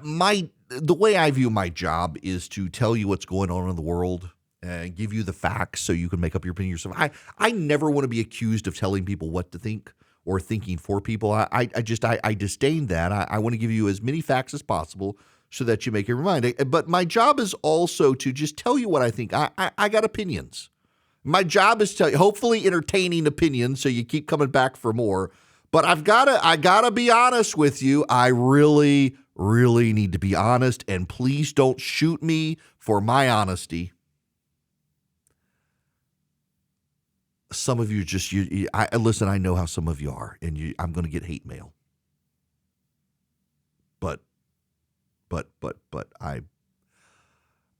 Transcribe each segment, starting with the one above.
the way I view my job is to tell you what's going on in the world and give you the facts so you can make up your opinion yourself. I never want to be accused of telling people what to think or thinking for people. I disdain that. I want to give you as many facts as possible so that you make your mind. But my job is also to just tell you what I think. I got opinions. My job is to tell you, hopefully entertaining opinions so you keep coming back for more. But I gotta be honest with you. I really need to be honest, and please don't shoot me for my honesty. Some of you just listen. I know how some of you are, and I'm going to get hate mail. But I'm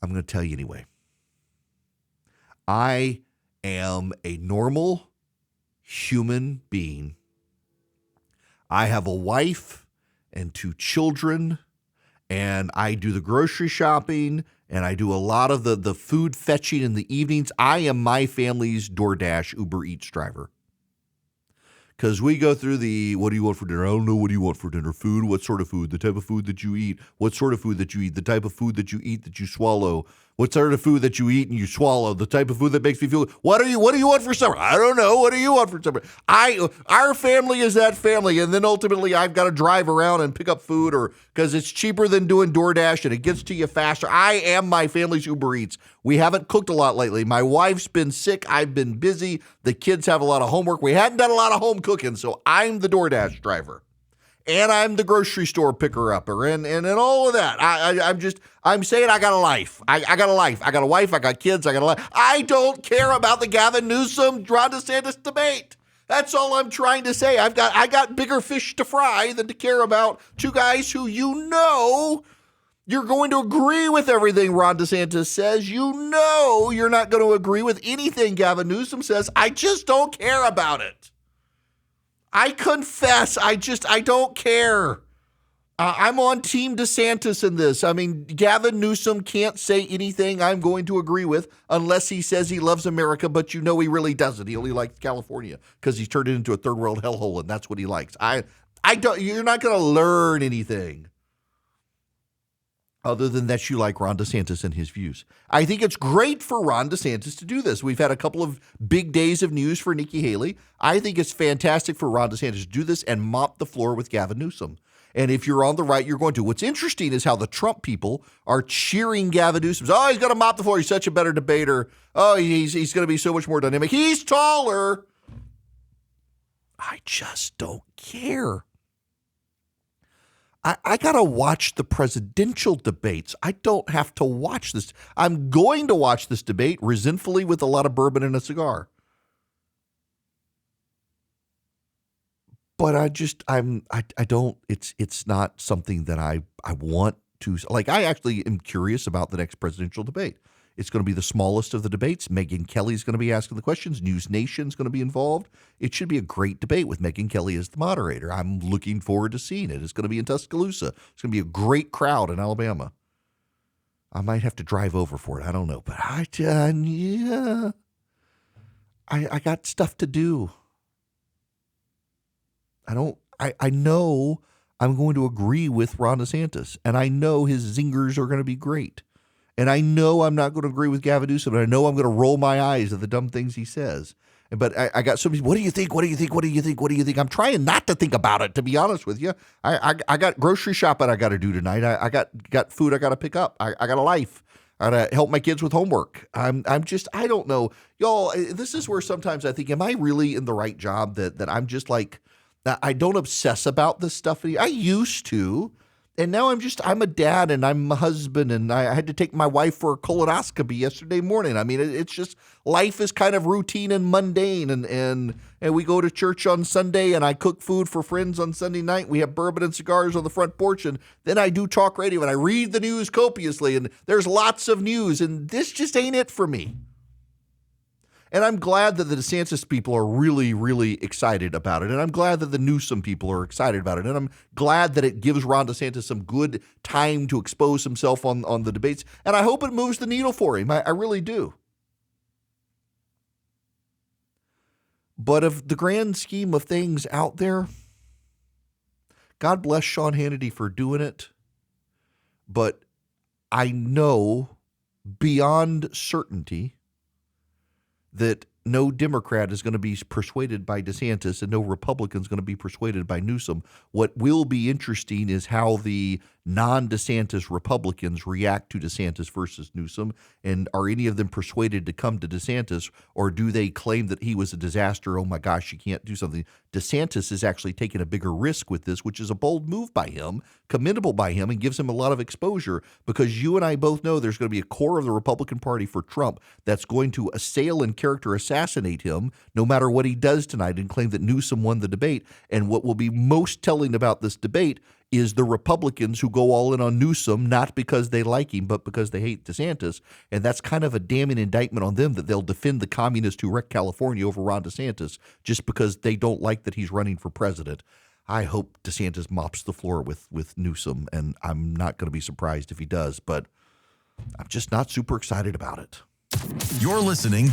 going to tell you anyway. I am a normal human being. I have a wife and 2 children, and I do the grocery shopping, and I do a lot of the food fetching in the evenings. I am my family's DoorDash Uber Eats driver. Because we go through what do you want for dinner? I don't know. What do you want for dinner? Food? What sort of food? The type of food that you eat? What sort of food that you eat? The type of food that you eat that you swallow? What sort of food that you eat and you swallow? The type of food that makes me feel, what do you want for supper? I don't know. What do you want for supper? Our family is that family. And then ultimately I've got to drive around and pick up food because it's cheaper than doing DoorDash and it gets to you faster. I am my family's Uber Eats. We haven't cooked a lot lately. My wife's been sick. I've been busy. The kids have a lot of homework. We hadn't done a lot of home cooking. So I'm the DoorDash driver. And I'm the grocery store picker-upper and all of that. I'm saying I got a life. I got a life. I got a wife. I got kids. I got a life. I don't care about the Gavin Newsom, Ron DeSantis debate. That's all I'm trying to say. I got bigger fish to fry than to care about 2 guys who you're going to agree with everything Ron DeSantis says. You're not going to agree with anything Gavin Newsom says. I just don't care about it. I confess, I don't care. I'm on Team DeSantis in this. I mean, Gavin Newsom can't say anything I'm going to agree with unless he says he loves America, but he really doesn't. He only likes California because he's turned it into a third world hellhole, and that's what he likes. You're not going to learn anything other than that you like Ron DeSantis and his views. I think it's great for Ron DeSantis to do this. We've had a couple of big days of news for Nikki Haley. I think it's fantastic for Ron DeSantis to do this and mop the floor with Gavin Newsom. And if you're on the right, you're going to. What's interesting is how the Trump people are cheering Gavin Newsom. Oh, he's going to mop the floor. He's such a better debater. Oh, he's going to be so much more dynamic. He's taller. I just don't care. I got to watch the presidential debates. I don't have to watch this. I'm going to watch this debate resentfully with a lot of bourbon and a cigar. But it's not something that I want to, like, I actually am curious about the next presidential debate. It's going to be the smallest of the debates. Megyn Kelly's going to be asking the questions. News Nation's going to be involved. It should be a great debate with Megyn Kelly as the moderator. I'm looking forward to seeing it. It's going to be in Tuscaloosa. It's going to be a great crowd in Alabama. I might have to drive over for it. I don't know. But I got stuff to do. I know I'm going to agree with Ron DeSantis, and I know his zingers are going to be great. And I know I'm not going to agree with Gavin Newsom, and I know I'm going to roll my eyes at the dumb things he says. But I got so many, what do you think? What do you think? What do you think? What do you think? I'm trying not to think about it, to be honest with you. I got grocery shopping I got to do tonight. I got food I got to pick up. I got a life. I got to help my kids with homework. I don't know. Y'all, this is where sometimes I think, am I really in the right job that I'm just like, I don't obsess about this stuff. I used to. And now I'm a dad and I'm a husband and I had to take my wife for a colonoscopy yesterday morning. I mean, it's just, life is kind of routine and mundane and we go to church on Sunday and I cook food for friends on Sunday night. We have bourbon and cigars on the front porch and then I do talk radio and I read the news copiously and there's lots of news and this just ain't it for me. And I'm glad that the DeSantis people are really, really excited about it. And I'm glad that the Newsom people are excited about it. And I'm glad that it gives Ron DeSantis some good time to expose himself on the debates. And I hope it moves the needle for him. I really do. But of the grand scheme of things out there, God bless Sean Hannity for doing it. but I know beyond certainty that no Democrat is going to be persuaded by DeSantis and no Republican is going to be persuaded by Newsom. What will be interesting is how the non-DeSantis Republicans react to DeSantis versus Newsom. And are any of them persuaded to come to DeSantis, or do they claim that he was a disaster? Oh my gosh, you can't do something. DeSantis is actually taking a bigger risk with this, which is a bold move by him, commendable by him, and gives him a lot of exposure, because you and I both know there's going to be a core of the Republican Party for Trump that's going to assail and character assassinate him no matter what he does tonight and claim that Newsom won the debate. And what will be most telling about this debate is the Republicans who go all in on Newsom, not because they like him, but because they hate DeSantis. And that's kind of a damning indictment on them, that they'll defend the communist who wrecked California over Ron DeSantis just because they don't like that he's running for president. I hope DeSantis mops the floor with Newsom, and I'm not going to be surprised if he does, but I'm just not super excited about it. You're listening to